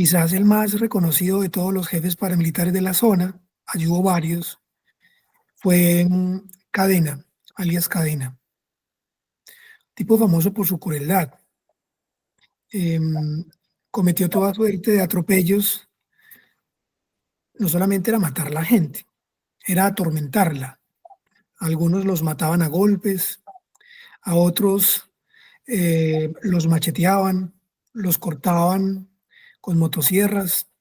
Quizás el más reconocido de todos los jefes paramilitares de la zona, allí hubo varios, fue Cadena, alias Cadena, tipo famoso por su crueldad. Em, Cometió toda suerte de atropellos, no solamente era matar a la gente, era atormentarla. Algunos los mataban a golpes, a otros los macheteaban, los cortaban con motosierras,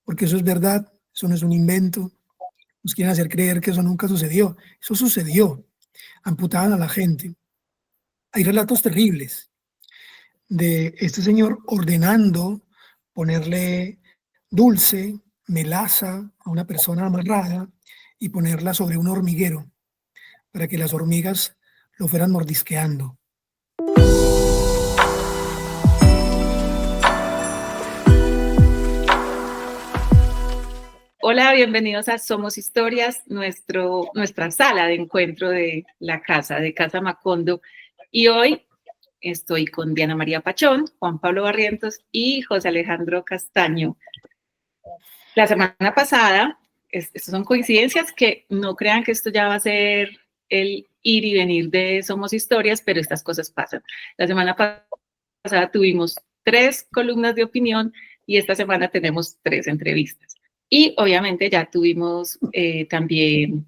porque eso es verdad, eso no es un invento. Nos quieren hacer creer que eso nunca sucedió. Eso sucedió. Amputaban a la gente. Hay relatos terribles de este señor ordenando ponerle dulce, melaza a una persona amarrada y ponerla sobre un hormiguero para que las hormigas lo fueran mordisqueando. Hola, bienvenidos a Somos Historias, nuestra sala de encuentro de la casa, de Casa Macondo. Y hoy estoy con Diana María Pachón, Juan Pablo Barrientos y José Alejandro Castaño. La semana pasada, estas son coincidencias que no crean que esto ya va a ser el ir y venir de Somos Historias, pero estas cosas pasan. La semana pasada tuvimos 3 columnas de opinión y esta semana tenemos 3 entrevistas. Y obviamente ya tuvimos también,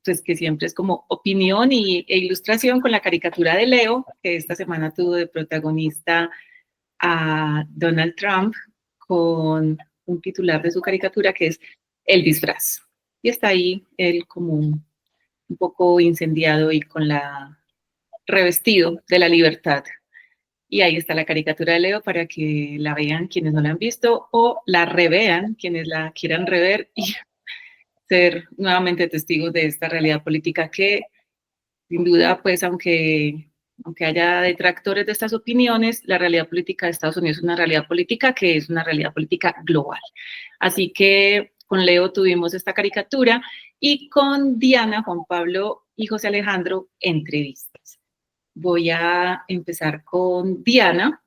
pues que siempre es como opinión e ilustración con la caricatura de Leo, que esta semana tuvo de protagonista a Donald Trump con un titular de su caricatura que es El disfraz. Y está ahí él como un poco incendiado y con la revestido de la libertad. Y ahí está la caricatura de Leo para que la vean quienes no la han visto o la revean quienes la quieran rever y ser nuevamente testigos de esta realidad política que, sin duda, pues aunque haya detractores de estas opiniones, la realidad política de Estados Unidos es una realidad política que es una realidad política global. Así que con Leo tuvimos esta caricatura y con Diana, Juan Pablo y José Alejandro, entrevistas. Voy a empezar con Diana,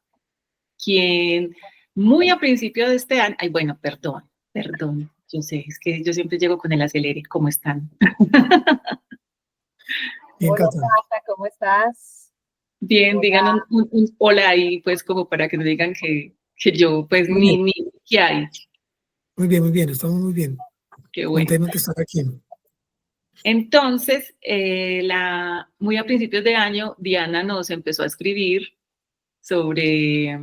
quien muy a principio de este año, ay, bueno, perdón, yo sé, es que yo siempre llego con el acelere, ¿cómo están? Bien, Hola, Cata. Cata, ¿cómo estás? Bien, Hola. digan un hola ahí, pues como para que no digan que yo, pues Muy bien. ni qué hay. Muy bien, estamos muy bien. Qué bueno. Contentos de estar aquí. Entonces, muy a principios de año, Diana nos empezó a escribir sobre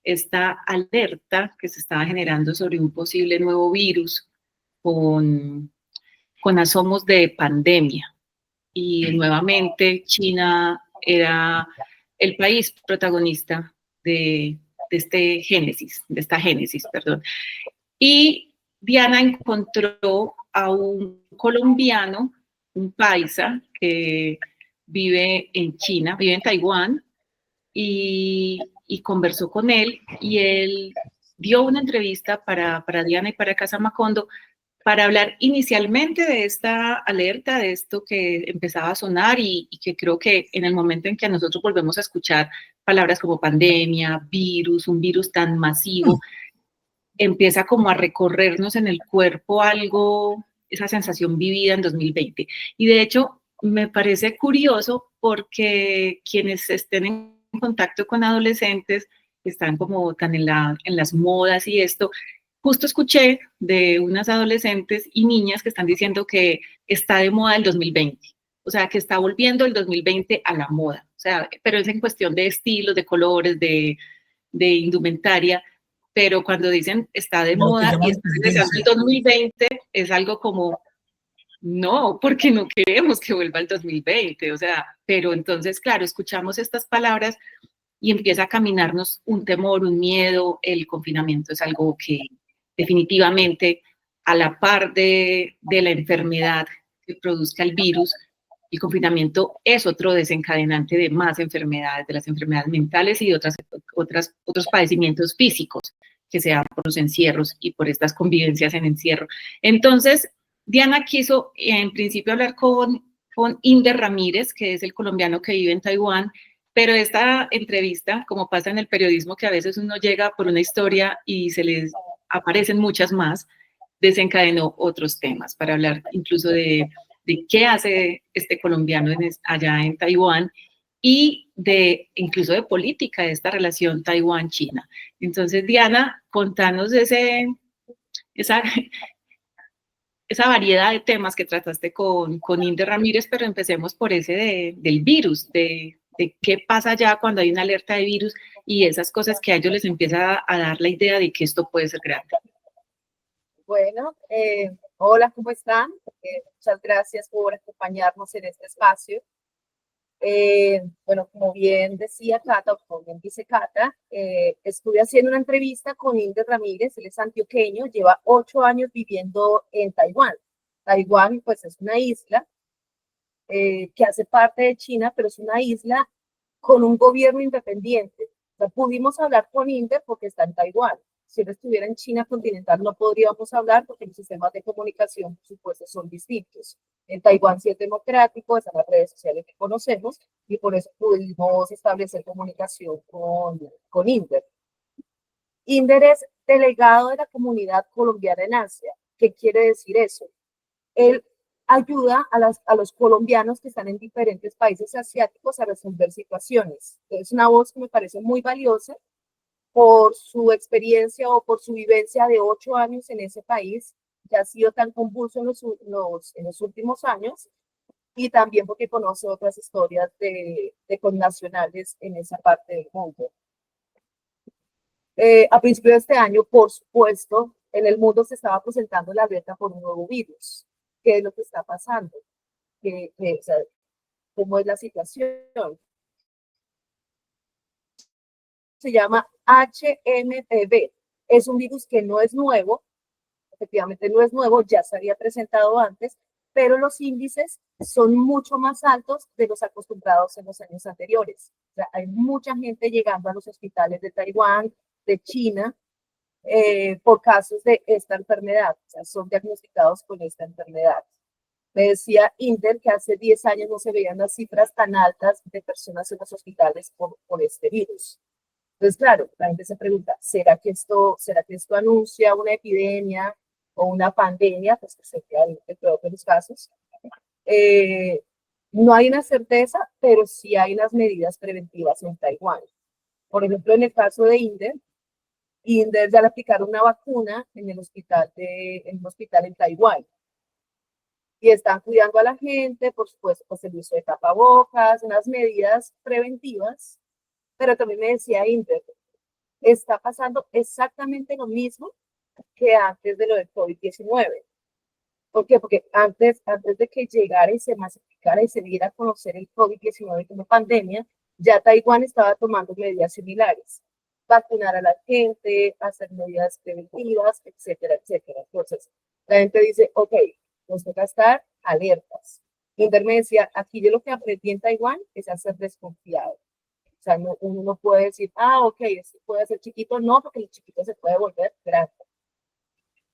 esta alerta que se estaba generando sobre un posible nuevo virus con asomos de pandemia. Y nuevamente China era el país protagonista de esta génesis, perdón. Y Diana encontró a un colombiano, un paisa, que vive en China, vive en Taiwán, y conversó con él, y él dio una entrevista para Diana y para Casa Macondo, para hablar inicialmente de esta alerta, de esto que empezaba a sonar y que creo que en el momento en que a nosotros volvemos a escuchar palabras como pandemia, virus, un virus tan masivo, empieza como a recorrernos en el cuerpo algo, esa sensación vivida en 2020. Y de hecho, me parece curioso porque quienes estén en contacto con adolescentes están como tan en las modas y esto. Justo escuché de unas adolescentes y niñas que están diciendo que está de moda el 2020, o sea, que está volviendo el 2020 a la moda, o sea, pero es en cuestión de estilos, de colores, de indumentaria, pero cuando dicen está de moda y está regresando el 2020, es algo como, no, porque no queremos que vuelva el 2020, o sea, pero entonces, claro, escuchamos estas palabras y empieza a caminarnos un temor, un miedo. El confinamiento es algo que definitivamente, a la par de la enfermedad que produzca el virus, el confinamiento es otro desencadenante de más enfermedades, de las enfermedades mentales y de otros padecimientos físicos que se dan por los encierros y por estas convivencias en encierro. Entonces, Diana quiso en principio hablar con Inder Ramírez, que es el colombiano que vive en Taiwán, Pero esta entrevista, como pasa en el periodismo, que a veces uno llega por una historia y se les aparecen muchas más, desencadenó otros temas para hablar incluso de qué hace este colombiano allá en Taiwán y incluso de política de esta relación Taiwán-China. Entonces, Diana, contanos esa, esa variedad de temas que trataste con Inde Ramírez, pero empecemos por ese del virus, de qué pasa ya cuando hay una alerta de virus y esas cosas que a ellos les empieza a dar la idea de que esto puede ser grande. Bueno, hola, ¿cómo están? Muchas gracias por acompañarnos en este espacio. Bueno, como bien decía Cata, o como bien dice Cata, estuve haciendo una entrevista con Inde Ramírez, él es antioqueño, lleva 8 años viviendo en Taiwán. Taiwán, pues, es una isla que hace parte de China, pero es una isla con un gobierno independiente. O sea, pudimos hablar con Inde porque está en Taiwán. Si él estuviera en China continental no podríamos hablar porque los sistemas de comunicación, por supuesto, son distintos. En Taiwán sí es democrático, están las redes sociales que conocemos y por eso pudimos establecer comunicación con Inder. Inder es delegado de la comunidad colombiana en Asia. ¿Qué quiere decir eso? Él ayuda a los colombianos que están en diferentes países asiáticos a resolver situaciones. Es una voz que me parece muy valiosa por su experiencia o por su vivencia de 8 años en ese país, que ha sido tan convulso en los últimos años, y también porque conoce otras historias de connacionales en esa parte del mundo. A principios de este año, por supuesto, en el mundo se estaba presentando la alerta por un nuevo virus. ¿Qué es lo que está pasando? O sea, ¿cómo es la situación? Se llama HMPV. Es un virus que no es nuevo, efectivamente no es nuevo, ya se había presentado antes, pero los índices son mucho más altos de los acostumbrados en los años anteriores. O sea, hay mucha gente llegando a los hospitales de Taiwán, de China, por casos de esta enfermedad. O sea, son diagnosticados con esta enfermedad. Me decía Inder que hace 10 años no se veían las cifras tan altas de personas en los hospitales por este virus. Entonces, claro, la gente se pregunta, ¿será que esto anuncia una epidemia o una pandemia? Pues que sería el peor de los casos. No hay una certeza, pero sí hay unas medidas preventivas en Taiwán. Por ejemplo, en el caso de Inder ya le aplicaron una vacuna en el hospital en Taiwán. Y están cuidando a la gente, por supuesto, pues el uso de tapabocas, unas medidas preventivas. Pero también me decía Inder, está pasando exactamente lo mismo que antes de lo del COVID-19. ¿Por qué? Porque antes de que llegara y se masificara y se diera a conocer el COVID-19 como pandemia, ya Taiwán estaba tomando medidas similares. Vacunar a la gente, hacer medidas preventivas, etcétera, etcétera. Entonces, la gente dice, ok, nos toca estar alertas. Inder me decía, aquí yo lo que aprendí en Taiwán es a ser desconfiado. O sea, uno no puede decir, ok, esto puede ser chiquito, no, porque el chiquito se puede volver grande.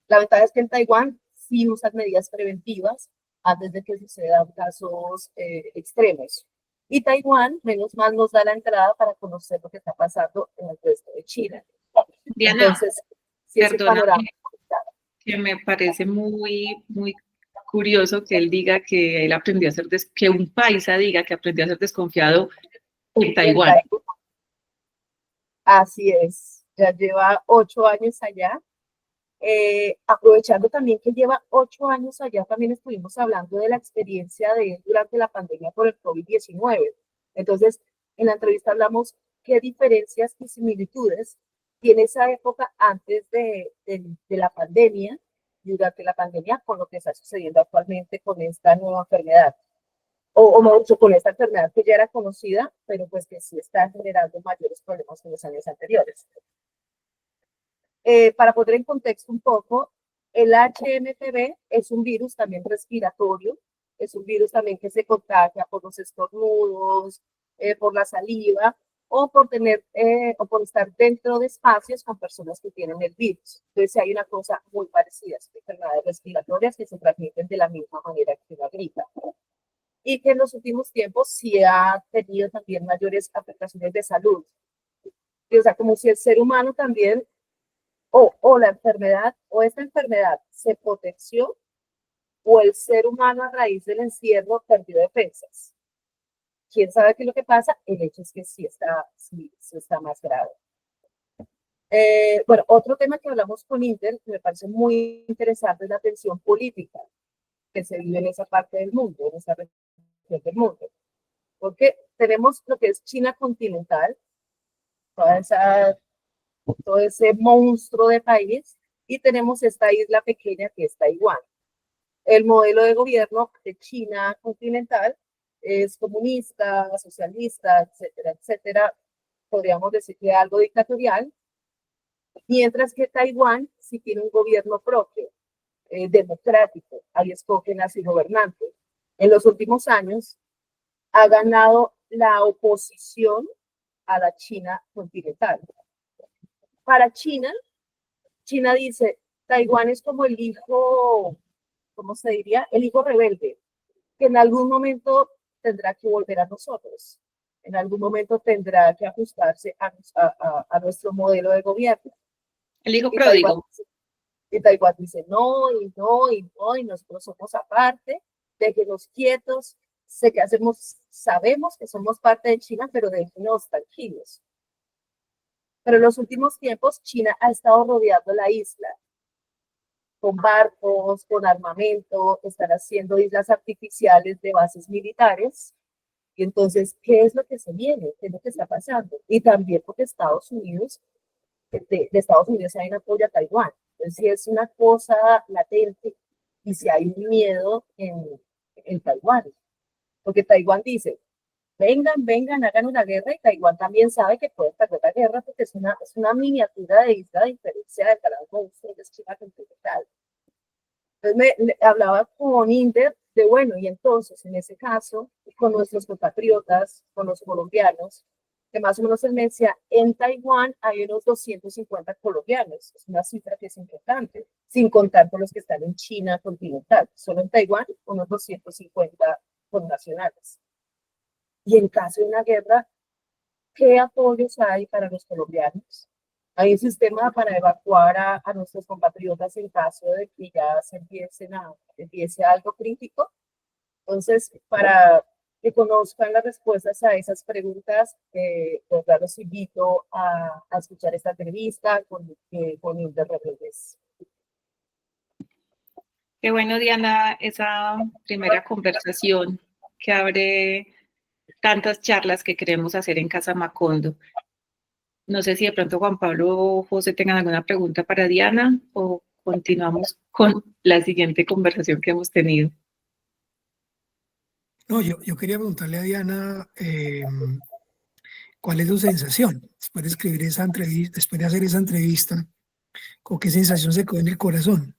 La ventaja es que en Taiwán sí usan medidas preventivas antes de que sucedan casos extremos. Y Taiwán, menos mal, nos da la entrada para conocer lo que está pasando en el resto de China. Diana, entonces, sí es el panorama. Que me parece muy, muy curioso que él diga que él aprendió a ser, que un paisa diga que aprendió a ser desconfiado en Taiwán. Así es, ya lleva 8 años allá. Aprovechando también que lleva 8 años allá, también estuvimos hablando de la experiencia de él durante la pandemia por el COVID-19. Entonces, en la entrevista hablamos qué diferencias y similitudes tiene esa época antes de la pandemia y durante la pandemia con lo que está sucediendo actualmente con esta nueva enfermedad. O mejor dicho, con esta enfermedad que ya era conocida, pero pues que sí está generando mayores problemas que en los años anteriores. Para poner en contexto un poco, el HMPV es un virus también respiratorio, es un virus también que se contagia por los estornudos, por la saliva o o por estar dentro de espacios con personas que tienen el virus. Entonces hay una cosa muy parecida, son enfermedades respiratorias que se transmiten de la misma manera que la gripa. y que en los últimos tiempos sí ha tenido también mayores afectaciones de salud. Y, o sea, como si el ser humano también, o la enfermedad, o esta enfermedad se potenció, o el ser humano a raíz del encierro perdió defensas. ¿Quién sabe qué es lo que pasa? El hecho es que sí está más grave. Bueno, otro tema que hablamos con Inter, que me parece muy interesante, es la tensión política que se vive en esa parte del mundo, en esa región del mundo. Porque tenemos lo que es China continental, todo ese monstruo de país, y tenemos esta isla pequeña que es Taiwán. El modelo de gobierno de China continental es comunista, socialista, etcétera, etcétera. Podríamos decir que algo dictatorial, mientras que Taiwán sí tiene un gobierno propio, democrático. Ahí escogen a su gobernante. En los últimos años ha ganado la oposición a la China continental. Para China, China dice, Taiwán es como el hijo, ¿cómo se diría? El hijo rebelde, que en algún momento tendrá que volver a nosotros. En algún momento tendrá que ajustarse a nuestro modelo de gobierno. El hijo Y pródigo. Taiwán dice, no, y no, y no, y nosotros somos aparte, déjenos quietos, sé que sabemos que somos parte de China, pero déjenos tranquilos. Pero en los últimos tiempos, China ha estado rodeando la isla con barcos, con armamento, están haciendo islas artificiales de bases militares. Y entonces, ¿qué es lo que se viene? ¿Qué es lo que está pasando? Y también porque Estados Unidos, de Estados Unidos hay un apoyo a Taiwán. Entonces, si es una cosa latente y si hay un miedo en Taiwán. Porque Taiwán dice, vengan, hagan una guerra, y Taiwán también sabe que puede estar la guerra porque es una miniatura de isla de diferencia del gran monstruo de China continental. Entonces hablaba con Inder de, bueno, y entonces en ese caso, con nuestros compatriotas, con los colombianos, que más o menos él me decía, en Taiwán hay unos 250 colombianos, es una cifra que es importante, sin contar con los que están en China continental, solo en Taiwán unos 250 connacionales. Y en caso de una guerra, ¿qué apoyos hay para los colombianos? Hay un sistema para evacuar a nuestros compatriotas en caso de que ya se empiece algo crítico. Entonces, para que conozcan las respuestas a esas preguntas, pues los invito a escuchar esta entrevista con Hilda Rodríguez. Qué bueno, Diana, esa primera conversación que abre tantas charlas que queremos hacer en Casa Macondo. No sé si de pronto Juan Pablo o José tengan alguna pregunta para Diana o continuamos con la siguiente conversación que hemos tenido. No, yo quería preguntarle a Diana cuál es su sensación después de escribir esa entrevista, después de hacer esa entrevista, ¿con qué sensación se quedó en el corazón?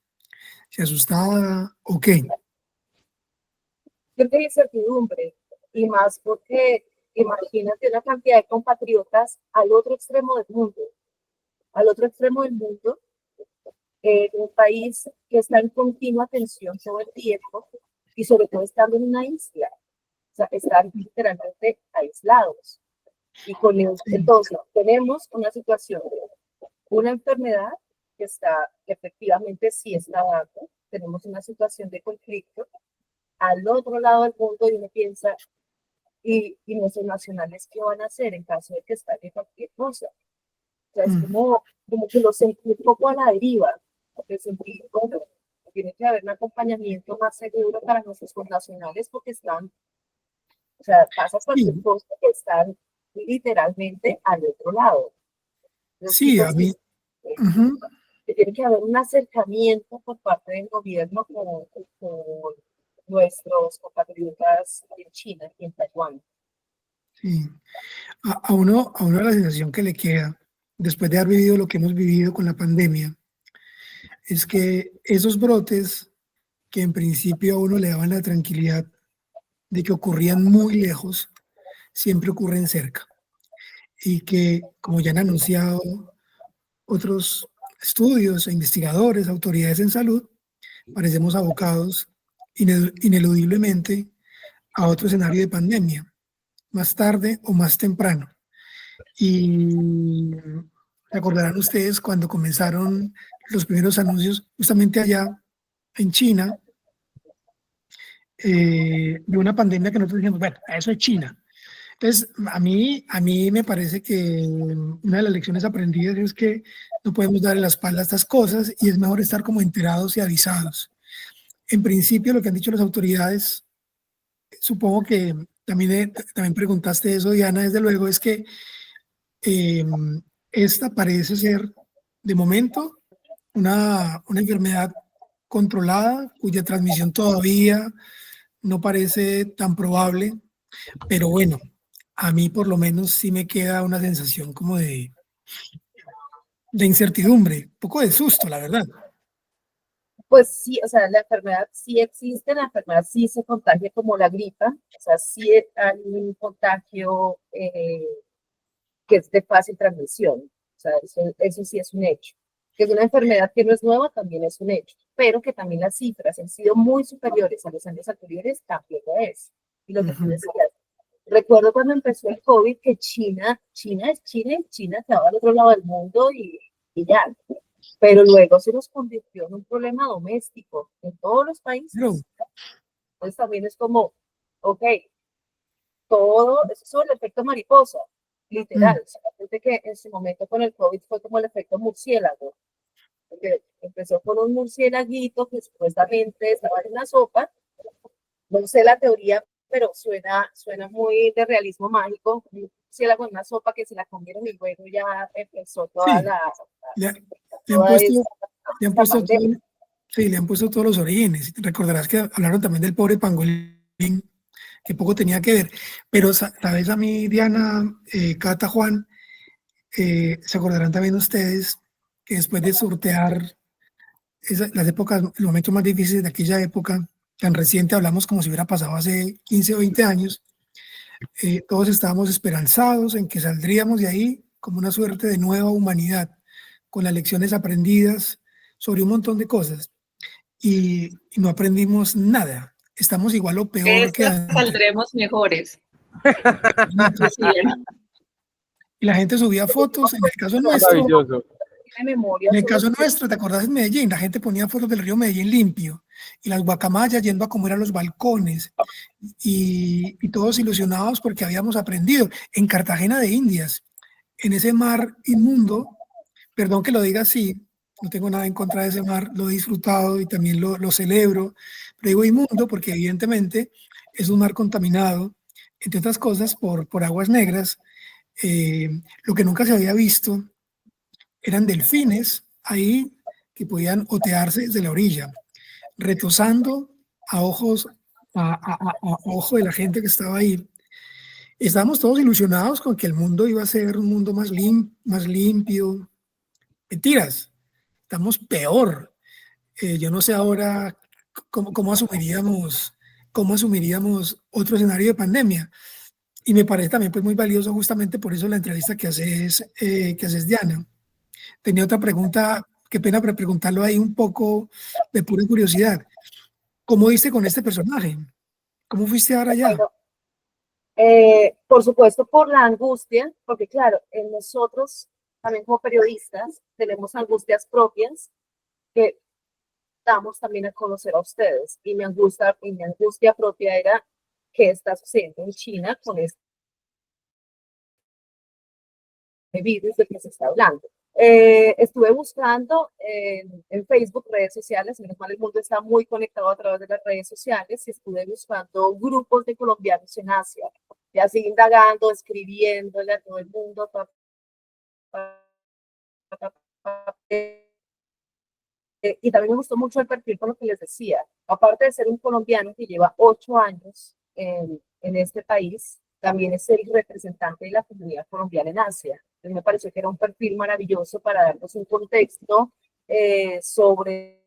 ¿Se asustaba o qué? Yo tengo incertidumbre, y más porque imagínate una cantidad de compatriotas al otro extremo del mundo, en un país que está en continua tensión todo el tiempo, y sobre todo estando en una isla, o sea, están literalmente aislados. Y con eso, entonces, tenemos una situación, una enfermedad que efectivamente sí está dando, tenemos una situación de conflicto al otro lado del mundo, y uno piensa, y nuestros nacionales, ¿qué van a hacer en caso de que estalle cualquier cosa? O sea, es como que los sentí un poco a la deriva, porque sentí, bueno, tiene que haber un acompañamiento más seguro para nuestros connacionales, porque están, o sea, pasa cualquier cosa que están literalmente al otro lado. Sí, a mí. Que tiene que haber un acercamiento por parte del gobierno con nuestros compatriotas en China y en Taiwán. Sí. A uno la sensación que le queda, después de haber vivido lo que hemos vivido con la pandemia, es que esos brotes que en principio a uno le daban la tranquilidad de que ocurrían muy lejos, siempre ocurren cerca. Y que, como ya han anunciado otros estudios e investigadores, autoridades en salud, parecemos abocados ineludiblemente a otro escenario de pandemia, más tarde o más temprano. Y se acordarán ustedes cuando comenzaron los primeros anuncios justamente allá en China, de una pandemia que nosotros dijimos, bueno, eso es China. Entonces, a mí me parece que una de las lecciones aprendidas es que no podemos darle la espalda a estas cosas y es mejor estar como enterados y avisados. En principio, lo que han dicho las autoridades, supongo que también preguntaste eso, Diana, desde luego, es que eh, esta parece ser, de momento, una enfermedad controlada, cuya transmisión todavía no parece tan probable, pero bueno, a mí por lo menos sí me queda una sensación como de incertidumbre, un poco de susto, la verdad. Pues sí, o sea, la enfermedad sí existe, la enfermedad sí se contagia como la gripa, o sea, sí hay un contagio que es de fácil transmisión, o sea, eso sí es un hecho. Que es una enfermedad que no es nueva, también es un hecho, pero que también las cifras han sido muy superiores a los años anteriores, también lo es. Y lo que tú decías, recuerdo cuando empezó el COVID que China es China y China estaba al otro lado del mundo y ya. Pero luego se nos convirtió en un problema doméstico en todos los Pero, países. Entonces también es como, ok, todo, eso es el efecto mariposa, literal. O sea, gente que en su momento con el COVID fue como el efecto murciélago, porque empezó con un murciélaguito que supuestamente estaba en una sopa. No sé la teoría, pero suena muy de realismo mágico. Un murciélago en una sopa que se la comieron y luego ya empezó toda sí, le, le han toda puesto, le han esta puesto todo, pandemia. sí, le han puesto todos los orígenes. Recordarás que hablaron también del pobre pangolín, que poco tenía que ver. Pero, ¿sabes? A mí, Diana, Cata, Juan, se acordarán también ustedes que después de sortear las épocas, los momentos más difíciles de aquella época, tan reciente, hablamos como si hubiera pasado hace 15 o 20 años, todos estábamos esperanzados en que saldríamos de ahí como una suerte de nueva humanidad, con las lecciones aprendidas sobre un montón de cosas. Y no aprendimos nada. Estamos igual o peor que Esta antes. saldremos mejores, decían. Y la gente subía fotos, en el caso nuestro, Maravilloso. Tiene memoria en el solo caso nuestro, ¿te acordás en Medellín? La gente ponía fotos del río Medellín limpio y las guacamayas yendo a comer a los balcones y todos ilusionados porque habíamos aprendido. En Cartagena de Indias, en ese mar inmundo, perdón que lo diga así, no tengo nada en contra de ese mar, lo he disfrutado y también lo celebro, pero digo inmundo porque evidentemente es un mar contaminado, entre otras cosas, por aguas negras. Lo que nunca se había visto eran delfines ahí que podían otearse desde la orilla, retosando a ojos, a ojo de la gente que estaba ahí. Estábamos todos ilusionados con que el mundo iba a ser un mundo más limpio. Mentiras, estamos peor. Yo no sé ahora cómo asumiríamos otro escenario de pandemia. Y me parece también pues, muy valioso justamente por eso la entrevista que haces Diana. Tenía otra pregunta, qué pena preguntarlo ahí un poco de pura curiosidad. ¿Cómo diste con este personaje? ¿Cómo fuiste ahora allá? bueno, por supuesto, por la angustia, porque claro, en nosotros, también como periodistas, tenemos angustias propias que damos también a conocer a ustedes. Y mi angustia propia era qué está sucediendo en China con este virus del que se está hablando. Estuve buscando en Facebook, redes sociales, menos mal el mundo está muy conectado a través de las redes sociales, y estuve buscando grupos de colombianos en Asia, y así indagando, escribiéndole a todo el mundo. Y también me gustó mucho el perfil con lo que les decía. Aparte de ser un colombiano que lleva 8 años en este país, también es el representante de la comunidad colombiana en Asia. Entonces me pareció que era un perfil maravilloso para darnos un contexto sobre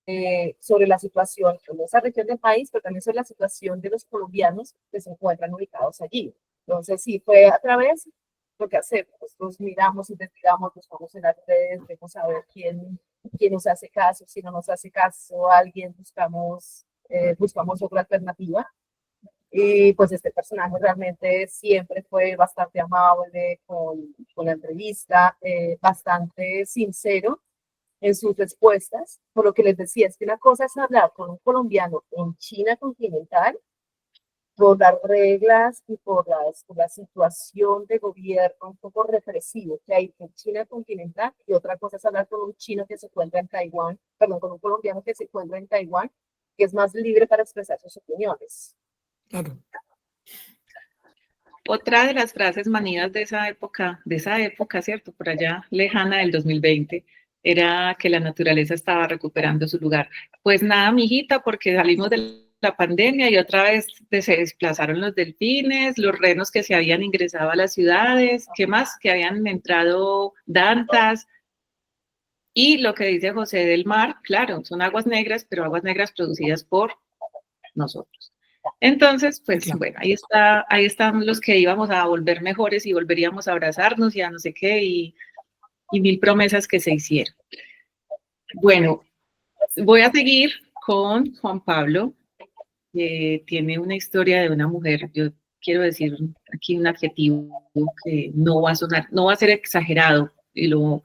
la situación en esa región del país, pero también sobre la situación de los colombianos que se encuentran ubicados allí. Entonces, sí, fue a través de lo que hacemos. Nos miramos, investigamos, buscamos en las redes, vamos a ver quién nos hace caso, si no nos hace caso alguien, buscamos otra alternativa. Y pues este personaje realmente siempre fue bastante amable con la entrevista, bastante sincero en sus respuestas. Por lo que les decía, es que una cosa es hablar con un colombiano en China continental por las reglas y por la situación de gobierno un poco represivo que hay en China continental, y otra cosa es hablar con un chino que se encuentra en Taiwán, perdón, con un colombiano que se encuentra en Taiwán, que es más libre para expresar sus opiniones. Claro. Otra de las frases manidas de esa época, ¿cierto? Por allá lejana del 2020, era que la naturaleza estaba recuperando su lugar. Pues nada, mijita, porque salimos de la pandemia y otra vez se desplazaron los delfines, los renos que se habían ingresado a las ciudades, ¿qué más? Que habían entrado dantas. Y lo que dice José del Mar, claro, son aguas negras, pero aguas negras producidas por nosotros. Entonces, pues Claro. bueno, ahí están los que íbamos a volver mejores y volveríamos a abrazarnos y a no sé qué, y mil promesas que se hicieron. Bueno, voy a seguir con Juan Pablo, que tiene una historia de una mujer. Yo quiero decir aquí un adjetivo que no va a sonar, no va a ser exagerado, y lo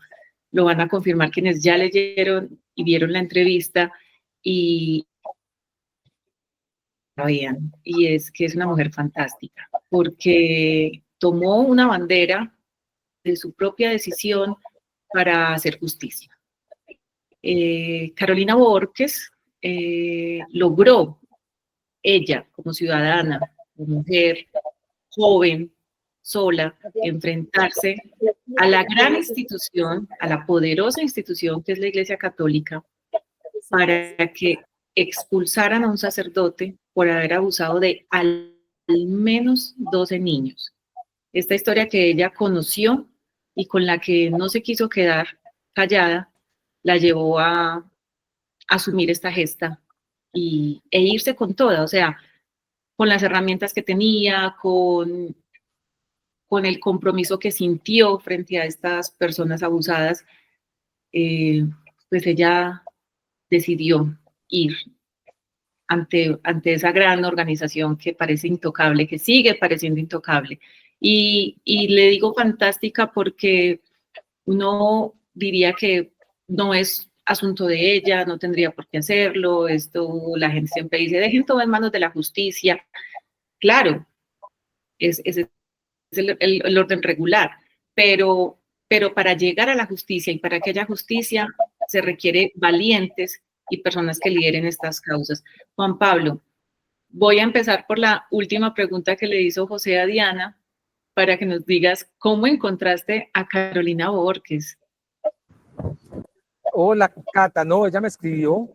van a confirmar quienes ya leyeron y vieron la entrevista y la vean. Y es que es una mujer fantástica, porque tomó una bandera de su propia decisión para hacer justicia. Carolina Borges logró, ella como ciudadana, como mujer, joven, sola, enfrentarse a la gran institución, a la poderosa institución que es la Iglesia Católica, para que expulsaran a un sacerdote por haber abusado de al menos 12 niños. Esta historia que ella conoció y con la que no se quiso quedar callada, la llevó a asumir esta gesta e irse con toda, o sea, con las herramientas que tenía, con el compromiso que sintió frente a estas personas abusadas, pues ella decidió ir ante esa gran organización que parece intocable, que sigue pareciendo intocable. Y le digo fantástica porque uno diría que no es asunto de ella, no tendría por qué hacerlo, esto la gente siempre dice, dejen todo en manos de la justicia. Claro, es el orden regular, pero para llegar a la justicia y para que haya justicia se requiere valientes y personas que lideren estas causas. Juan Pablo, voy a empezar por la última pregunta que le hizo José a Diana para que nos digas cómo encontraste a Carolina Borges. Hola, Cata, no, ella me escribió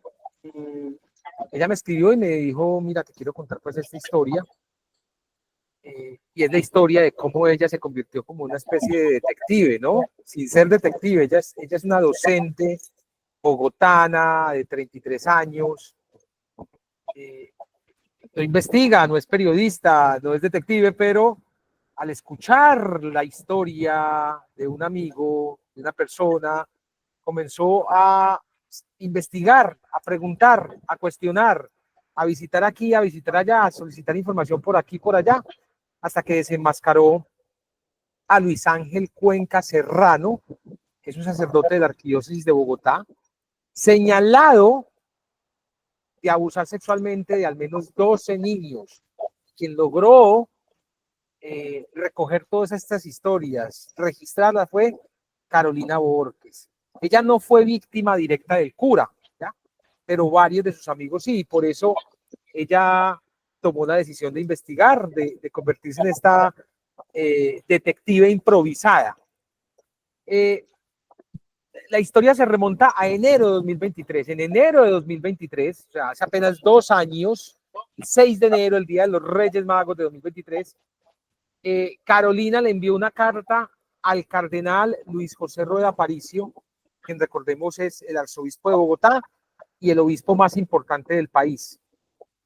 y me dijo, mira, te quiero contar pues esta historia. Y es la historia de cómo ella se convirtió como una especie de detective, ¿no? Sin ser detective, ella es una docente bogotana de 33 años, no investiga, no es periodista, no es detective, pero al escuchar la historia de un amigo, de una persona, comenzó a investigar, a preguntar, a cuestionar, a visitar aquí, a visitar allá, a solicitar información por aquí, por allá, hasta que desenmascaró a Luis Ángel Cuenca Serrano, que es un sacerdote de la Arquidiócesis de Bogotá, señalado de abusar sexualmente de al menos 12 niños, quien logró recoger todas estas historias, registrarlas, fue Carolina Borges. Ella no fue víctima directa del cura, ¿ya? Pero varios de sus amigos sí, y por eso ella tomó la decisión de investigar, de convertirse en esta detective improvisada. La historia se remonta a enero de 2023. En enero de 2023, o sea, hace apenas 2 años, el 6 de enero, el Día de los Reyes Magos de 2023, Carolina le envió una carta al cardenal Luis José Rueda Aparicio, quien recordemos es el arzobispo de Bogotá y el obispo más importante del país.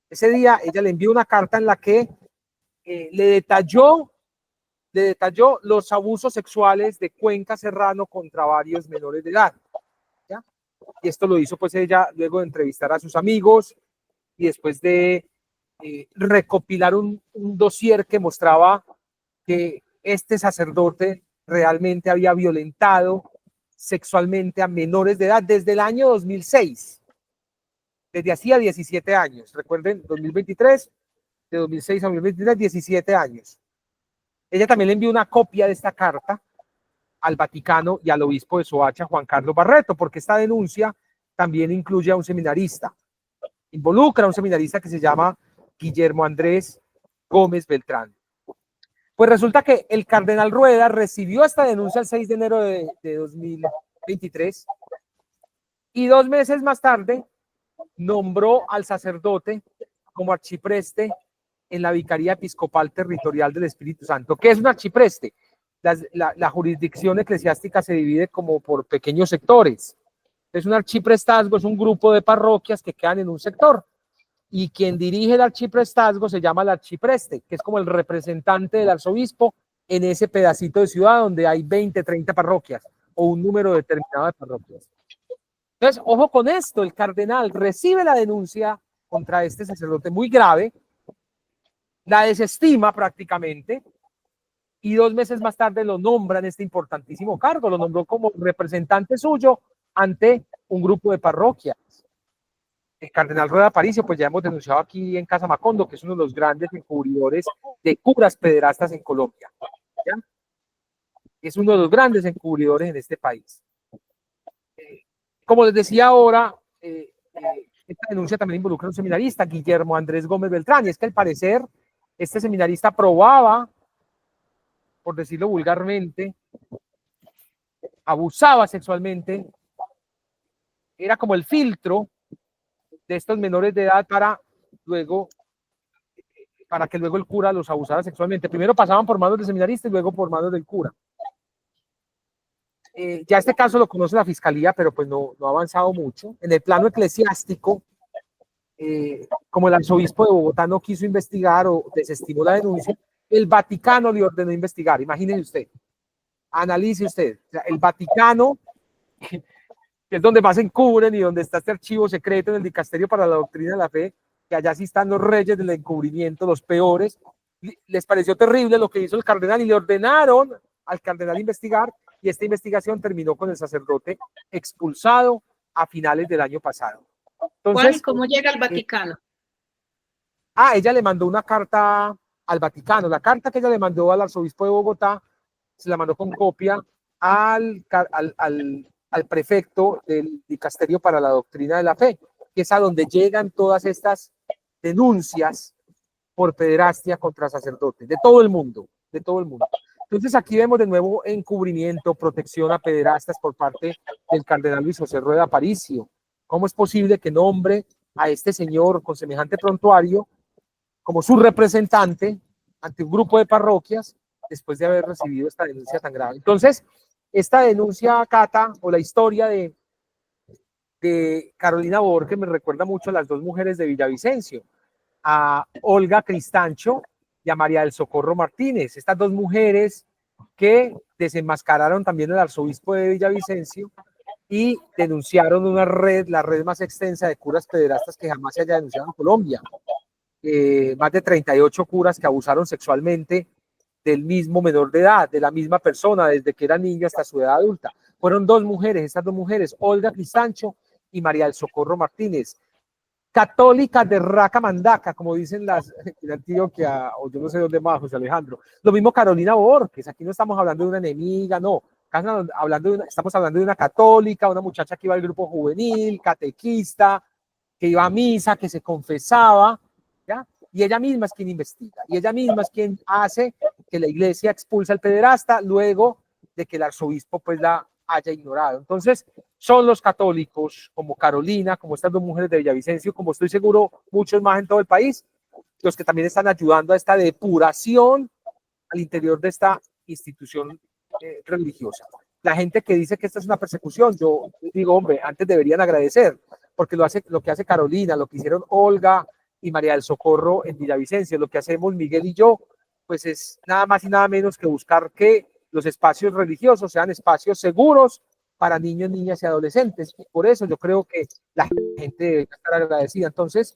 Ese día ella le envió una carta en la que le detalló los abusos sexuales de Cuenca Serrano contra varios menores de edad, ¿ya? Y esto lo hizo pues ella luego de entrevistar a sus amigos y después de recopilar un dossier que mostraba que este sacerdote realmente había violentado sexualmente a menores de edad desde el año 2006, desde hacía 17 años. Recuerden, 2023, de 2006 a 2023, 17 años. Ella también le envió una copia de esta carta al Vaticano y al obispo de Soacha, Juan Carlos Barreto, porque esta denuncia también incluye a un seminarista, involucra a un seminarista que se llama Guillermo Andrés Gómez Beltrán. Pues resulta que el cardenal Rueda recibió esta denuncia el 6 de enero de 2023 y 2 meses más tarde nombró al sacerdote como archipreste en la Vicaría Episcopal Territorial del Espíritu Santo. ¿Qué es un archipreste? La jurisdicción eclesiástica se divide como por pequeños sectores. Es un archiprestazgo, es un grupo de parroquias que quedan en un sector. Y quien dirige el archiprestazgo se llama el archipreste, que es como el representante del arzobispo en ese pedacito de ciudad donde hay 20, 30 parroquias o un número determinado de parroquias. Entonces, ojo con esto, el cardenal recibe la denuncia contra este sacerdote muy grave, la desestima prácticamente y 2 meses más tarde lo nombra en este importantísimo cargo, lo nombró como representante suyo ante un grupo de parroquias. El cardenal Rueda Aparicio, pues ya hemos denunciado aquí en Casa Macondo, que es uno de los grandes encubridores de curas pederastas en Colombia. ¿Ya? Es uno de los grandes encubridores en este país. Como les decía ahora, esta denuncia también involucra a un seminarista, Guillermo Andrés Gómez Beltrán, y es que al parecer este seminarista probaba, por decirlo vulgarmente, abusaba sexualmente, era como el filtro de estos menores de edad para que luego el cura los abusara sexualmente. Primero pasaban por manos del seminarista y luego por manos del cura. Ya este caso lo conoce la fiscalía, pero pues no ha avanzado mucho. En el plano eclesiástico, como el arzobispo de Bogotá no quiso investigar o desestimó la denuncia, el Vaticano le ordenó investigar. Imagínese usted, analice usted. O sea, el Vaticano, que es donde más encubren y donde está este archivo secreto en el Dicasterio para la Doctrina de la Fe, que allá sí están los reyes del encubrimiento, los peores, les pareció terrible lo que hizo el cardenal y le ordenaron al cardenal investigar, y esta investigación terminó con el sacerdote expulsado a finales del año pasado. Entonces, ¿cómo llega al Vaticano? Ella le mandó una carta al Vaticano. La carta que ella le mandó al arzobispo de Bogotá se la mandó con copia al prefecto del Dicasterio para la Doctrina de la Fe, que es a donde llegan todas estas denuncias por pederastia contra sacerdotes de todo el mundo, de todo el mundo. Entonces aquí vemos de nuevo encubrimiento, protección a pederastas por parte del cardenal Luis José Rueda Aparicio. ¿Cómo es posible que nombre a este señor con semejante prontuario como su representante ante un grupo de parroquias después de haber recibido esta denuncia tan grave? Entonces, esta denuncia, Cata, o la historia de Carolina Borges me recuerda mucho a las 2 mujeres de Villavicencio, a Olga Cristancho y a María del Socorro Martínez, estas 2 mujeres que desenmascararon también el arzobispo de Villavicencio y denunciaron una red, la red más extensa de curas pederastas que jamás se haya denunciado en Colombia. Más de 38 curas que abusaron sexualmente del mismo menor de edad, de la misma persona, desde que era niño hasta su edad adulta. Fueron 2 mujeres, estas 2 mujeres, Olga Cristancho y María del Socorro Martínez, católicas de raca mandaca, como dicen las de Antioquia, o yo no sé dónde más, José Alejandro. Lo mismo Carolina Borges, aquí no estamos hablando de una enemiga, no, estamos hablando de una católica, una muchacha que iba al grupo juvenil, catequista, que iba a misa, que se confesaba, ¿ya? Y ella misma es quien investiga, y ella misma es quien hace que la iglesia expulse al pederasta luego de que el arzobispo pues la haya ignorado. Entonces, son los católicos como Carolina, como estas 2 mujeres de Villavicencio, como estoy seguro muchos más en todo el país, los que también están ayudando a esta depuración al interior de esta institución religiosa. La gente que dice que esta es una persecución, yo digo, hombre, antes deberían agradecer, porque lo que hace Carolina, lo que hicieron Olga y María del Socorro en Villavicencio, lo que hacemos Miguel y yo, pues es nada más y nada menos que buscar que los espacios religiosos sean espacios seguros para niños, niñas y adolescentes. Y por eso yo creo que la gente debe estar agradecida. Entonces,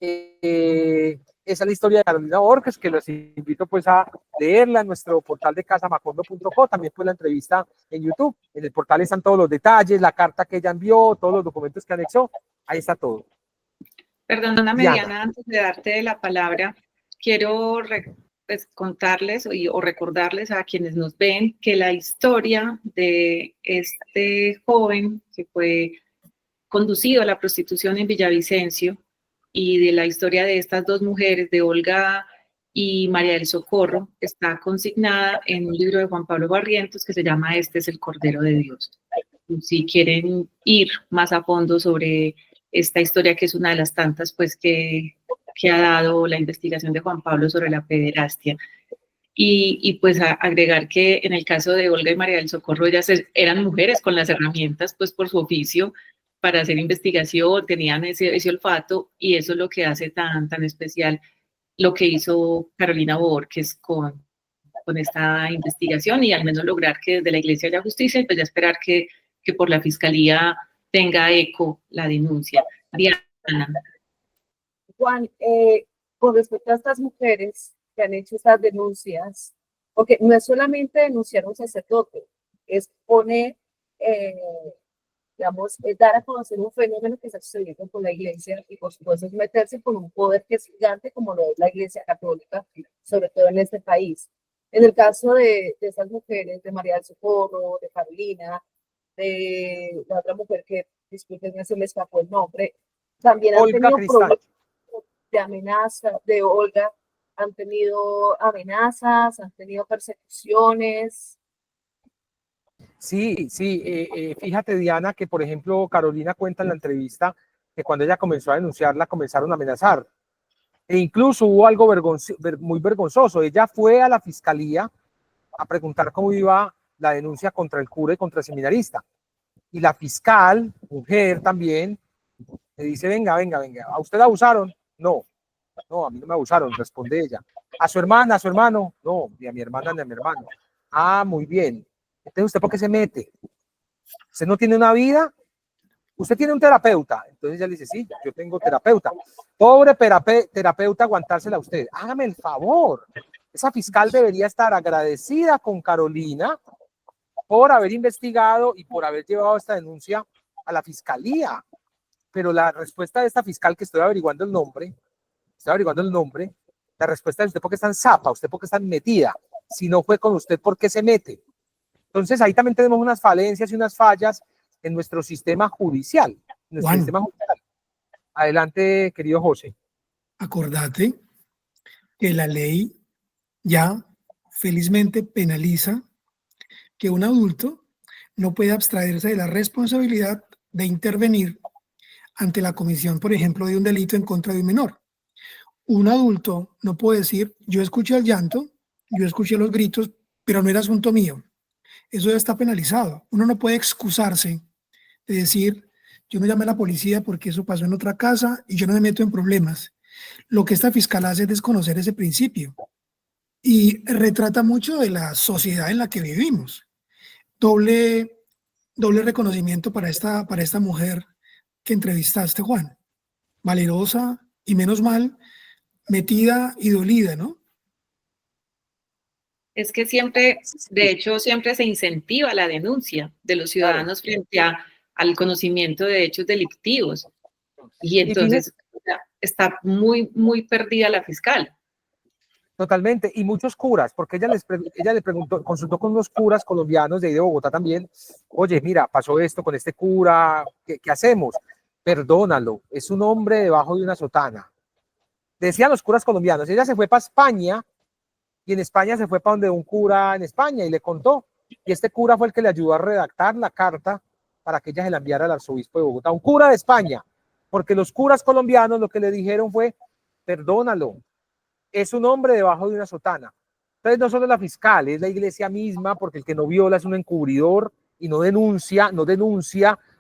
Esa es la historia de Carolina Borges, que los invito pues a leerla en nuestro portal de casamacondo.co, también pues la entrevista en YouTube. En el portal están todos los detalles, la carta que ella envió, todos los documentos que anexó, ahí está todo. Perdóname, Diana. Diana, antes de darte la palabra, quiero pues, contarles o recordarles a quienes nos ven que la historia de este joven que fue conducido a la prostitución en Villavicencio y de la historia de estas dos mujeres, de Olga y María del Socorro, está consignada en un libro de Juan Pablo Barrientos que se llama Este es el Cordero de Dios. Si quieren ir más a fondo sobre esta historia, que es una de las tantas pues, que ha dado la investigación de Juan Pablo sobre la pederastia. Y pues agregar que en el caso de Olga y María del Socorro, ellas eran mujeres con las herramientas pues por su oficio para hacer investigación, tenían ese olfato, y eso es lo que hace tan especial lo que hizo Carolina Borges con esta investigación, y al menos lograr que desde la Iglesia haya justicia, y pues ya esperar que por la Fiscalía tenga eco la denuncia. Diana. Juan, con respecto a estas mujeres que han hecho estas denuncias, porque no es solamente denunciar a un sacerdote, es poner, digamos, es dar a conocer un fenómeno que está sucediendo con la Iglesia, y por supuesto es meterse con un poder que es gigante como lo es la Iglesia Católica, sobre todo en este país. En el caso de estas mujeres, de María del Socorro, de Carolina, de la otra mujer que, disculpen, se me escapó el nombre, también han tenido problemas de amenaza, de Olga, han tenido amenazas, han tenido persecuciones. Sí, fíjate, Diana, que por ejemplo Carolina cuenta en la entrevista que cuando ella comenzó a denunciarla comenzaron a amenazar, e incluso hubo algo muy vergonzoso. Ella fue a la fiscalía a preguntar cómo iba la denuncia contra el cura y contra el seminarista, y la fiscal, mujer también, le dice: venga, ¿a usted la abusaron? No, a mí no me abusaron, responde ella. ¿A su hermana, a su hermano? No, ni a mi hermana ni a mi hermano. Ah, muy bien. Entonces, ¿usted por qué se mete? ¿Usted no tiene una vida? ¿Usted tiene un terapeuta? Entonces ella le dice: sí, yo tengo terapeuta. Pobre terapeuta, aguantársela a usted. Hágame el favor. Esa fiscal debería estar agradecida con Carolina por haber investigado y por haber llevado esta denuncia a la fiscalía. Pero la respuesta de esta fiscal, que estoy averiguando el nombre, la respuesta es: usted por qué está en zapa, usted por qué está metida. Si no fue con usted, ¿por qué se mete? Entonces ahí también tenemos unas falencias y unas fallas en nuestro sistema judicial. Adelante, querido José. Acordate que la ley ya felizmente penaliza que un adulto no puede abstraerse de la responsabilidad de intervenir ante la comisión, por ejemplo, de un delito en contra de un menor. Un adulto no puede decir: yo escuché el llanto, yo escuché los gritos, pero no era asunto mío. Eso ya está penalizado. Uno no puede excusarse de decir: yo no llamé a la policía porque eso pasó en otra casa y yo no me meto en problemas. Lo que esta fiscal hace es desconocer ese principio y retrata mucho de la sociedad en la que vivimos. Doble reconocimiento para esta mujer que entrevistaste, Juan. Valerosa y, menos mal, metida y dolida, ¿no? Es que siempre, de hecho, siempre se incentiva la denuncia de los ciudadanos frente al conocimiento de hechos delictivos. Y entonces está muy perdida la fiscal. Totalmente, y muchos curas, porque ella le preguntó, consultó con unos curas colombianos de ahí de Bogotá también: oye, mira, pasó esto con este cura, ¿qué hacemos? Perdónalo, es un hombre debajo de una sotana. Decían los curas colombianos. Ella se fue para España, y en España se fue para donde un cura en España y le contó, y este cura fue el que le ayudó a redactar la carta para que ella se la enviara al arzobispo de Bogotá, un cura de España, porque los curas colombianos lo que le dijeron fue: perdónalo, es un hombre debajo de una sotana. Entonces no solo la fiscal, es la iglesia misma, porque el que no viola es un encubridor y no denuncia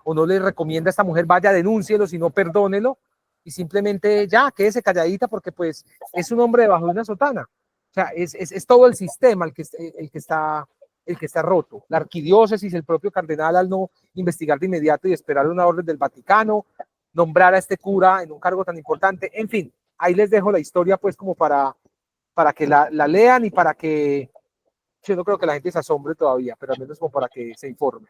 o no le recomienda a esta mujer: vaya, denúncielo, sino perdónelo, y simplemente ya, quédese calladita, porque pues es un hombre debajo de una sotana. O sea, es todo el sistema el que está roto. La arquidiócesis, el propio cardenal, al no investigar de inmediato y esperar una orden del Vaticano, nombrar a este cura en un cargo tan importante. En fin, ahí les dejo la historia pues como para que la lean y para que, yo no creo que la gente se asombre todavía, pero al menos como para que se informe.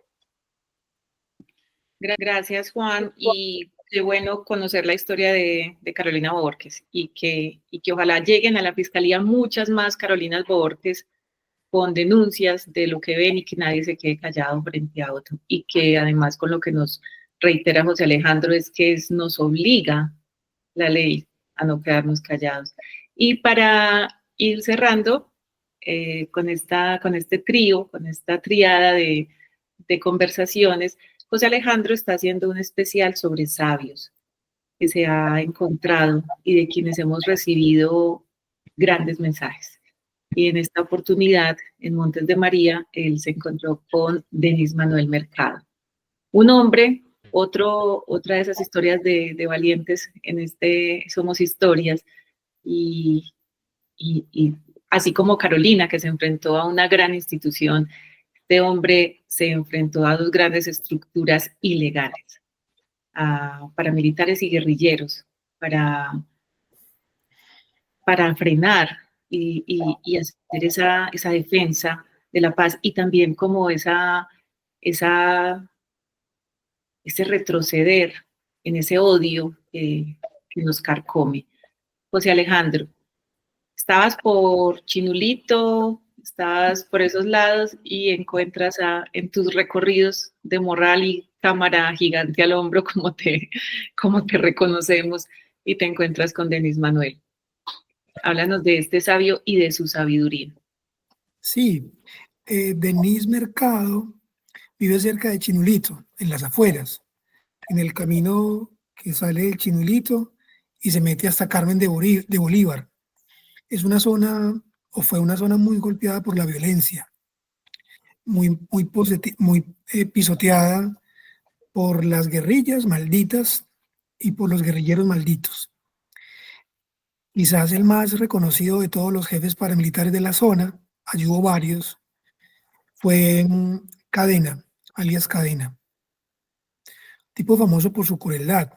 Gracias, Juan, y qué bueno conocer la historia de Carolina Borges y que ojalá lleguen a la Fiscalía muchas más Carolinas Borges con denuncias de lo que ven y que nadie se quede callado frente a otro. Y que además con lo que nos reitera José Alejandro es que nos obliga la ley a no quedarnos callados. Y para ir cerrando con este trío, con esta triada de conversaciones, José Alejandro está haciendo un especial sobre sabios que se ha encontrado y de quienes hemos recibido grandes mensajes. Y en esta oportunidad, en Montes de María, él se encontró con Denis Manuel Mercado. Un hombre, otra de esas historias de valientes en este Somos Historias, y así como Carolina, que se enfrentó a una gran institución, este hombre se enfrentó a dos grandes estructuras ilegales, a paramilitares y guerrilleros, para frenar y hacer esa defensa de la paz, y también como ese retroceder en ese odio que nos carcome. José Alejandro, estabas por Chinulito, estabas por esos lados y encuentras en tus recorridos de morral y cámara gigante al hombro, como te reconocemos, y te encuentras con Denis Manuel. Háblanos de este sabio y de su sabiduría. Sí, Denis Mercado vive cerca de Chinulito, en las afueras, en el camino que sale del Chinulito y se mete hasta Carmen de Bolívar. Es una zona, o fue una zona muy golpeada por la violencia, muy pisoteada por las guerrillas malditas y por los guerrilleros malditos. Quizás el más reconocido de todos los jefes paramilitares de la zona, allí hubo varios, fue Cadena, alias Cadena. Tipo famoso por su crueldad.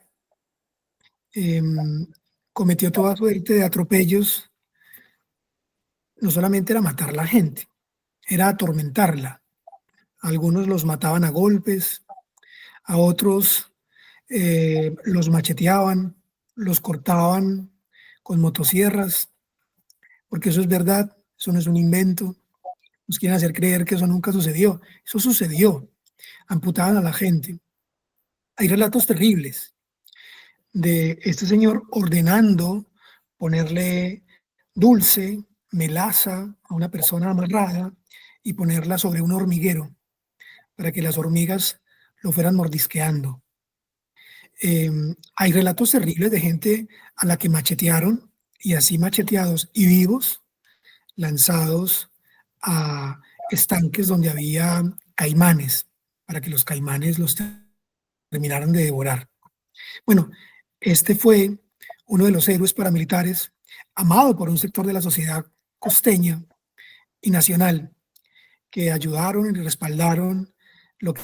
Cometió toda suerte de atropellos. No solamente era matar a la gente, era atormentarla. Algunos los mataban a golpes, a otros los macheteaban, los cortaban con motosierras, porque eso es verdad, eso no es un invento. Nos quieren hacer creer que eso nunca sucedió. Eso sucedió. Amputaban a la gente. Hay relatos terribles de este señor ordenando ponerle dulce, melaza a una persona amarrada y ponerla sobre un hormiguero para que las hormigas lo fueran mordisqueando. Hay relatos terribles de gente a la que machetearon, y así macheteados y vivos, lanzados a estanques donde había caimanes, para que los caimanes los terminaran de devorar. Bueno, este fue uno de los héroes paramilitares amado por un sector de la sociedad costeña y nacional, que ayudaron y respaldaron lo que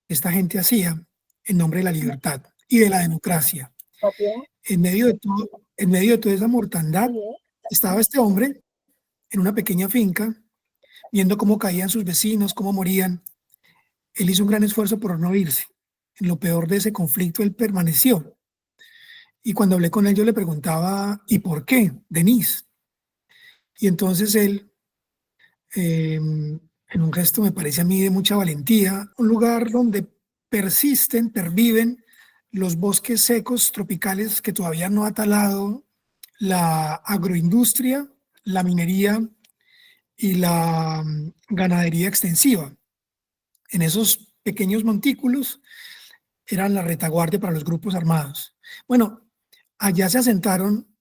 esta gente hacía en nombre de la libertad y de la democracia. En medio de toda esa mortandad estaba este hombre en una pequeña finca, viendo cómo caían sus vecinos, cómo morían. Él hizo un gran esfuerzo por no irse. En lo peor de ese conflicto, él permaneció. Y cuando hablé con él, yo le preguntaba, ¿y por qué, Denis? Y entonces él, en un gesto me parece a mí de mucha valentía, un lugar donde perviven los bosques secos tropicales que todavía no ha talado la agroindustria, la minería y la ganadería extensiva. En esos pequeños montículos eran la retaguardia para los grupos armados. Bueno, allá se asentaron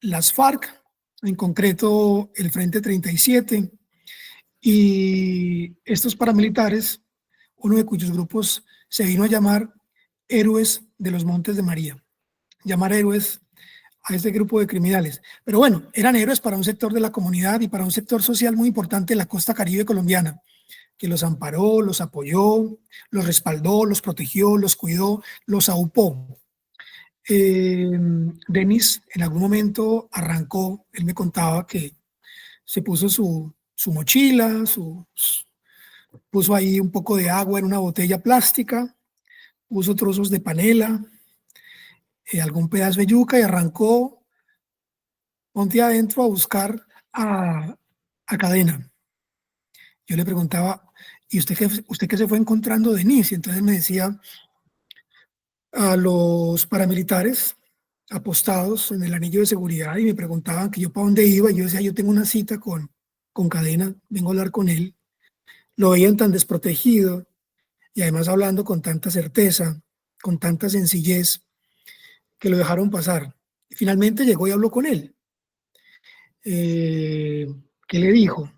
las FARC, en concreto el Frente 37, y estos paramilitares, uno de cuyos grupos se vino a llamar Héroes de los Montes de María. Llamar héroes a este grupo de criminales. Pero bueno, eran héroes para un sector de la comunidad y para un sector social muy importante de la costa caribe colombiana, que los amparó, los apoyó, los respaldó, los protegió, los cuidó, los aupó. Denis en algún momento arrancó, él me contaba que se puso su mochila, puso ahí un poco de agua en una botella plástica, puso trozos de panela, algún pedazo de yuca y arrancó monte adentro a buscar a Cadena. Yo le preguntaba, ¿y usted qué se fue encontrando, Denis? Y entonces me decía, a los paramilitares apostados en el anillo de seguridad y me preguntaban que yo para dónde iba. Y yo decía, yo tengo una cita con Cadena, vengo a hablar con él. Lo veían tan desprotegido y además hablando con tanta certeza, con tanta sencillez, que lo dejaron pasar. Y finalmente llegó y habló con él. ¿Qué le dijo?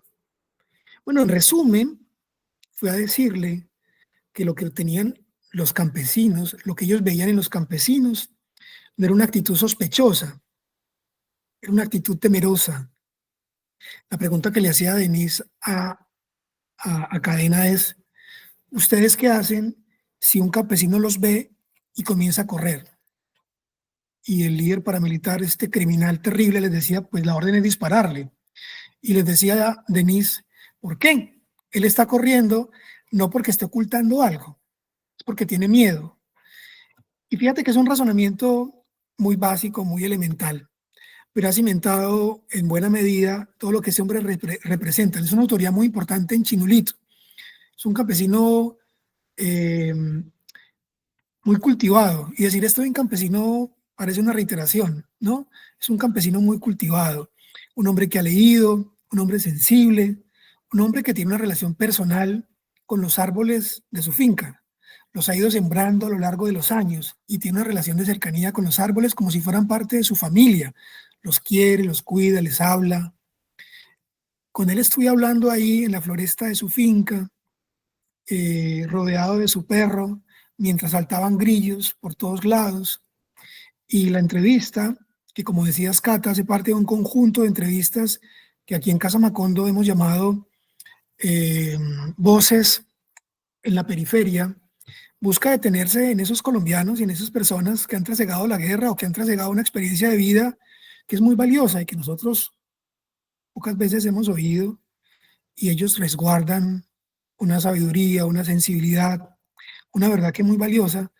Bueno, en resumen, fue a decirle que lo que tenían los campesinos, lo que ellos veían en los campesinos, no era una actitud sospechosa, era una actitud temerosa. La pregunta que le hacía Denis a Cadena es, ¿ustedes qué hacen si un campesino los ve y comienza a correr? Y el líder paramilitar, este criminal terrible, les decía, pues la orden es dispararle. Y les decía a Denis, ¿por qué? Él está corriendo no porque esté ocultando algo, es porque tiene miedo. Y fíjate que es un razonamiento muy básico, muy elemental, pero ha cimentado en buena medida todo lo que ese hombre representa. Es una autoridad muy importante en Chinulito. Es un campesino eh, muy cultivado. Y decir esto de un campesino parece una reiteración, ¿no? Es un campesino muy cultivado, un hombre que ha leído, un hombre sensible, un hombre que tiene una relación personal con los árboles de su finca. Los ha ido sembrando a lo largo de los años y tiene una relación de cercanía con los árboles como si fueran parte de su familia. Los quiere, los cuida, les habla. Con él estoy hablando ahí en la floresta de su finca, rodeado de su perro, mientras saltaban grillos por todos lados. Y la entrevista, que como decías, Cata, hace parte de un conjunto de entrevistas que aquí en Casa Macondo hemos llamado Voces en la Periferia, busca detenerse en esos colombianos y en esas personas que han trasegado la guerra o que han trasegado una experiencia de vida que es muy valiosa y que nosotros pocas veces hemos oído, y ellos resguardan una sabiduría, una sensibilidad, una verdad que es muy valiosa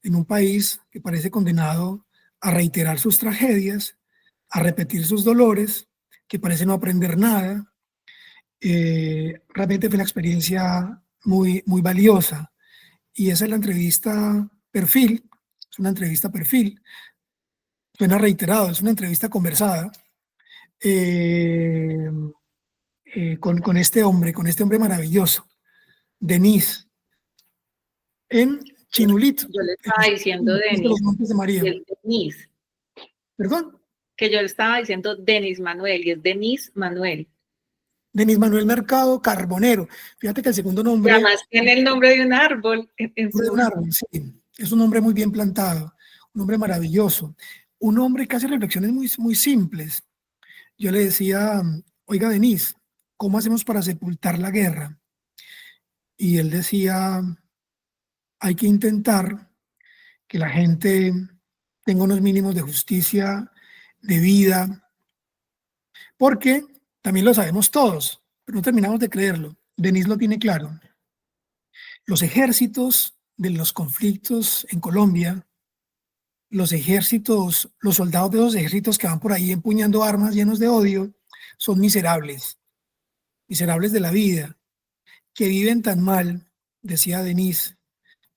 en un país que parece condenado a reiterar sus tragedias, a repetir sus dolores, que parece no aprender nada. Realmente fue una experiencia muy, muy valiosa. Y esa es la entrevista perfil, es una entrevista perfil, suena reiterado, es una entrevista conversada eh, con este hombre maravilloso, Denis, en Chinulito, Yo le en estaba diciendo los Montes de María. y es Denis. ¿Perdón? Que yo le estaba diciendo Denis Manuel y es Denis Manuel. Denis Manuel Mercado Carbonero. Fíjate que el segundo Y nombre además tiene el nombre de un árbol en de su... un árbol, sí, es un hombre muy bien plantado, un hombre maravilloso, un hombre que hace reflexiones muy, muy simples. Yo le decía, oiga, Denis, ¿cómo hacemos para sepultar la guerra? Y él decía, hay que intentar que la gente tenga unos mínimos de justicia, de vida, porque también lo sabemos todos, pero no terminamos de creerlo. Denis lo tiene claro. Los ejércitos de los conflictos en Colombia, los ejércitos, los soldados de los ejércitos que van por ahí empuñando armas llenos de odio, son miserables, miserables de la vida, que viven tan mal, decía Denis,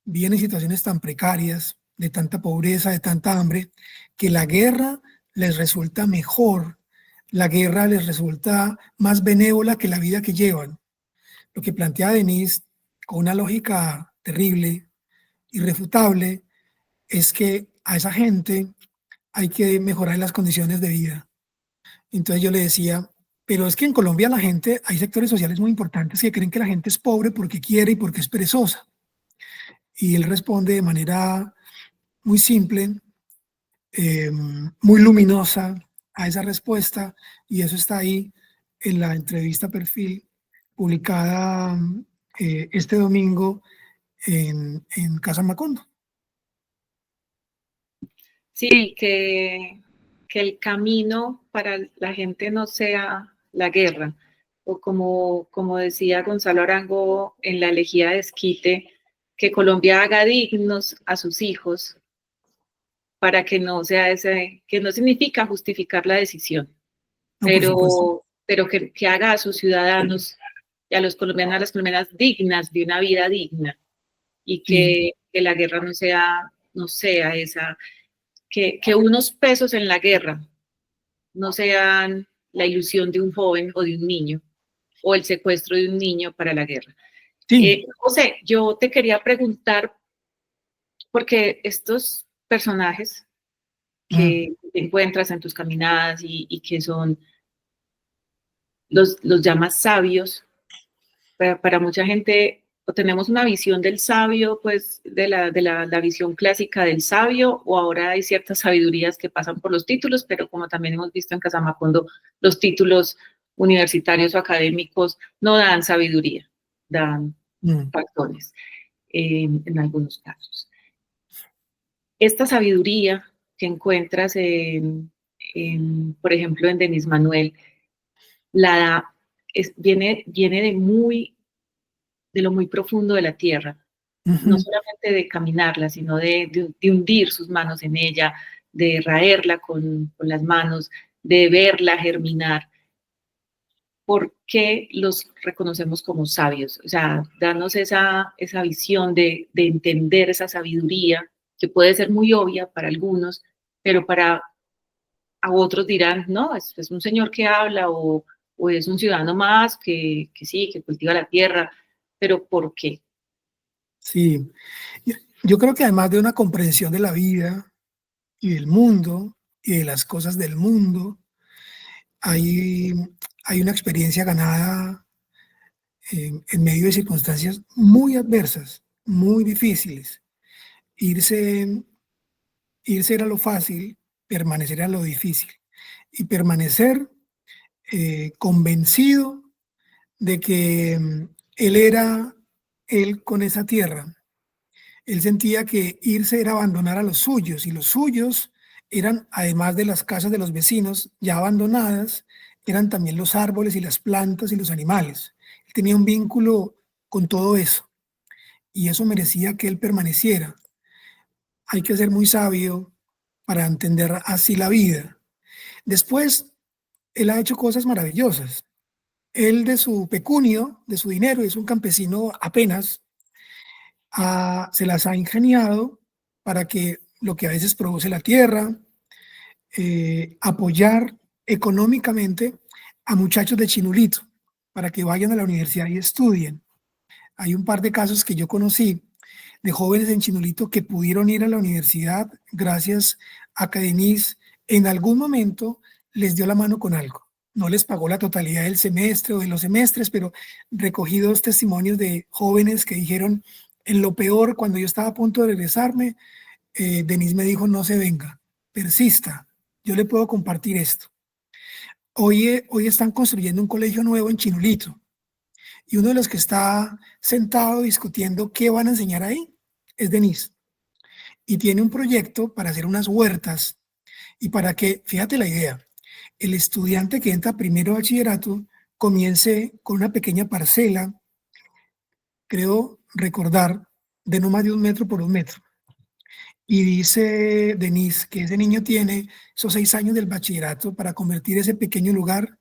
viven en situaciones tan precarias, de tanta pobreza, de tanta hambre, que la guerra les resulta mejor, la guerra les resulta más benévola que la vida que llevan. Lo que plantea Denis, con una lógica terrible, irrefutable, es que a esa gente hay que mejorar las condiciones de vida. Entonces yo le decía, pero es que en Colombia la gente, hay sectores sociales muy importantes que creen que la gente es pobre porque quiere y porque es perezosa. Y él responde de manera muy simple, muy luminosa a esa respuesta, y eso está ahí en la entrevista perfil publicada este domingo en Casa Macondo. Sí, que el camino para la gente no sea la guerra, o como decía Gonzalo Arango en la elegía de Esquite, que Colombia haga dignos a sus hijos para que no sea ese, que no significa justificar la decisión, No, por supuesto. pero que haga a sus ciudadanos y a los colombianos, a las colombianas dignas de una vida digna, y Sí, que la guerra no sea esa, que unos pesos en la guerra no sean la ilusión de un joven o de un niño, o el secuestro de un niño para la guerra. sí. José, yo te quería preguntar, porque estos personajes Mm, que te encuentras en tus caminadas y que son, los llamas sabios, para mucha gente, o tenemos una visión del sabio, pues la visión clásica del sabio, o ahora hay ciertas sabidurías que pasan por los títulos, pero como también hemos visto en Casamacondo, los títulos universitarios o académicos no dan sabiduría, dan mm. factores en algunos casos. Esta sabiduría que encuentras por ejemplo, en Denis Manuel, la da, viene de lo muy profundo de la tierra, no Ujú. solamente de caminarla, sino de hundir sus manos en ella, de raerla con las manos, de verla germinar. ¿Por qué los reconocemos como sabios? O sea, darnos esa visión de entender esa sabiduría, que puede ser muy obvia para algunos, pero para a otros dirán, no, es un señor que habla o es un ciudadano más que sí, que cultiva la tierra, pero ¿por qué? Sí. Yo yo creo que además de una comprensión de la vida y del mundo y de las cosas del mundo, hay, hay una experiencia ganada en medio de circunstancias muy adversas, muy difíciles. Irse, irse era lo fácil, permanecer era lo difícil. Y permanecer convencido de que él era él con esa tierra. Él sentía que irse era abandonar a los suyos, y los suyos eran, además de las casas de los vecinos ya abandonadas, eran también los árboles y las plantas y los animales. Él tenía un vínculo con todo eso, y eso merecía que él permaneciera. Hay que ser muy sabio para entender así la vida. Después, él ha hecho cosas maravillosas. Él de su pecunio, de su dinero, es un campesino apenas, se las ha ingeniado para que lo que a veces produce la tierra, apoyar económicamente a muchachos de Chinulito para que vayan a la universidad y estudien. Hay un par de casos que yo conocí de jóvenes en Chinulito que pudieron ir a la universidad gracias a que Denise en algún momento les dio la mano con algo. No les pagó la totalidad del semestre o de los semestres, pero recogí 2 testimonios de jóvenes que dijeron, en lo peor, cuando yo estaba a punto de regresarme, Denise me dijo, no se venga, persista, yo le puedo compartir esto. Hoy están construyendo un colegio nuevo en Chinulito, y uno de los que está sentado discutiendo qué van a enseñar ahí es Denise. Y tiene un proyecto para hacer unas huertas y para que, fíjate la idea, el estudiante que entra primero a bachillerato comience con una pequeña parcela, creo recordar, de no más de 1 metro por 1 metro. Y dice Denise que ese niño tiene esos 6 años del bachillerato para convertir ese pequeño lugar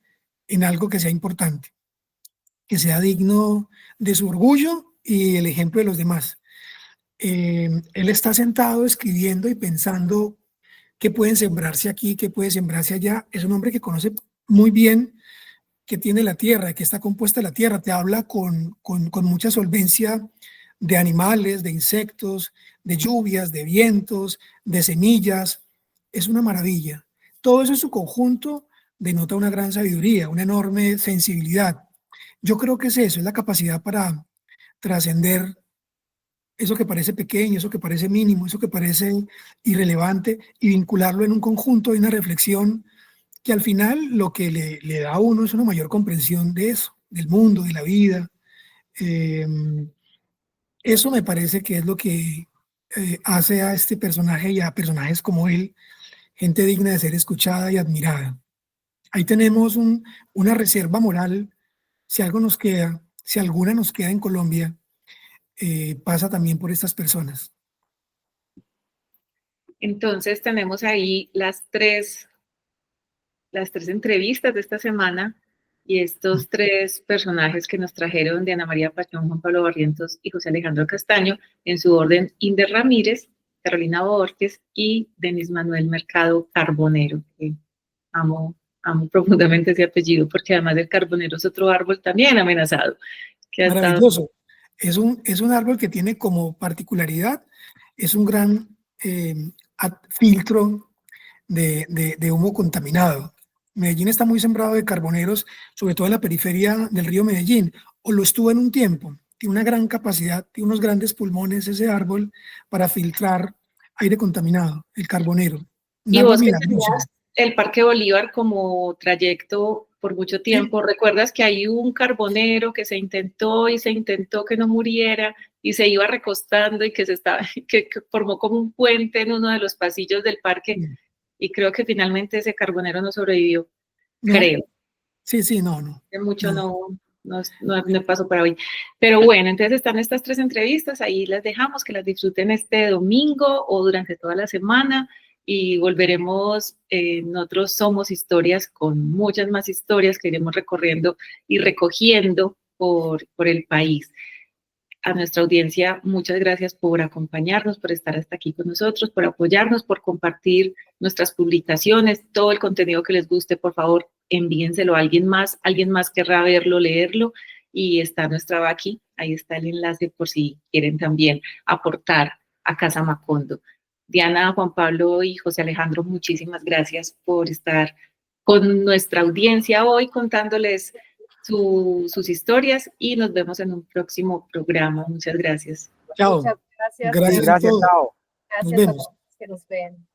en algo que sea importante, que sea digno de su orgullo y el ejemplo de los demás. Él está sentado escribiendo y pensando qué pueden sembrarse aquí, qué puede sembrarse allá. Es un hombre que conoce muy bien qué tiene la tierra, de qué está compuesta la tierra. Te habla con mucha solvencia de animales, de insectos, de lluvias, de vientos, de semillas. Es una maravilla. Todo eso en su conjunto denota una gran sabiduría, una enorme sensibilidad. Yo creo que es eso, es la capacidad para trascender eso que parece pequeño, eso que parece mínimo, eso que parece irrelevante, y vincularlo en un conjunto y una reflexión que al final lo que le da a uno es una mayor comprensión de eso, del mundo, de la vida. Eh, Eso me parece que es hace a este personaje y a personajes como él, gente digna de ser escuchada y admirada. Ahí tenemos una reserva moral. Si algo nos queda, si alguna nos queda en Colombia, pasa también por estas personas. Entonces tenemos ahí las tres entrevistas de esta semana y estos tres personajes que nos trajeron Diana María Pachón, Juan Pablo Barrientos y José Alejandro Castaño, en su orden: Inder Ramírez, Carolina Borges y Denis Manuel Mercado Carbonero, que amo profundamente ese apellido, porque además del carbonero es otro árbol también amenazado. Que maravilloso. Es un árbol que tiene como particularidad, es un gran filtro de humo contaminado. Medellín está muy sembrado de carboneros, sobre todo en la periferia del río Medellín, o lo estuvo en un tiempo. Tiene una gran capacidad, tiene unos grandes pulmones ese árbol para filtrar aire contaminado, el carbonero. Un y árbol vos que milagroso. tenías el Parque Bolívar como trayecto por mucho tiempo, ¿sí? ¿Recuerdas que hay un carbonero que se intentó que no muriera y se iba recostando y que formó como un puente en uno de los pasillos del parque? Sí. Y creo que finalmente ese carbonero no sobrevivió, ¿No? Creo. Sí, no. De mucho no pasó para hoy. Pero bueno, entonces están estas tres entrevistas, ahí las dejamos, que las disfruten este domingo o durante toda la semana, y volveremos en otros Somos Historias con muchas más historias que iremos recorriendo y recogiendo por el país. A nuestra audiencia, muchas gracias por acompañarnos, por estar hasta aquí con nosotros, por apoyarnos, por compartir nuestras publicaciones, todo el contenido que les guste, por favor, envíenselo a alguien más querrá verlo, leerlo, y está nuestra Baki, ahí está el enlace por si quieren también aportar a Casa Macondo. Diana, Juan Pablo y José Alejandro, muchísimas gracias por estar con nuestra audiencia hoy contándoles sus historias, y nos vemos en un próximo programa. Muchas gracias. Chao. Muchas gracias. Gracias, chao. Gracias a todos que nos ven.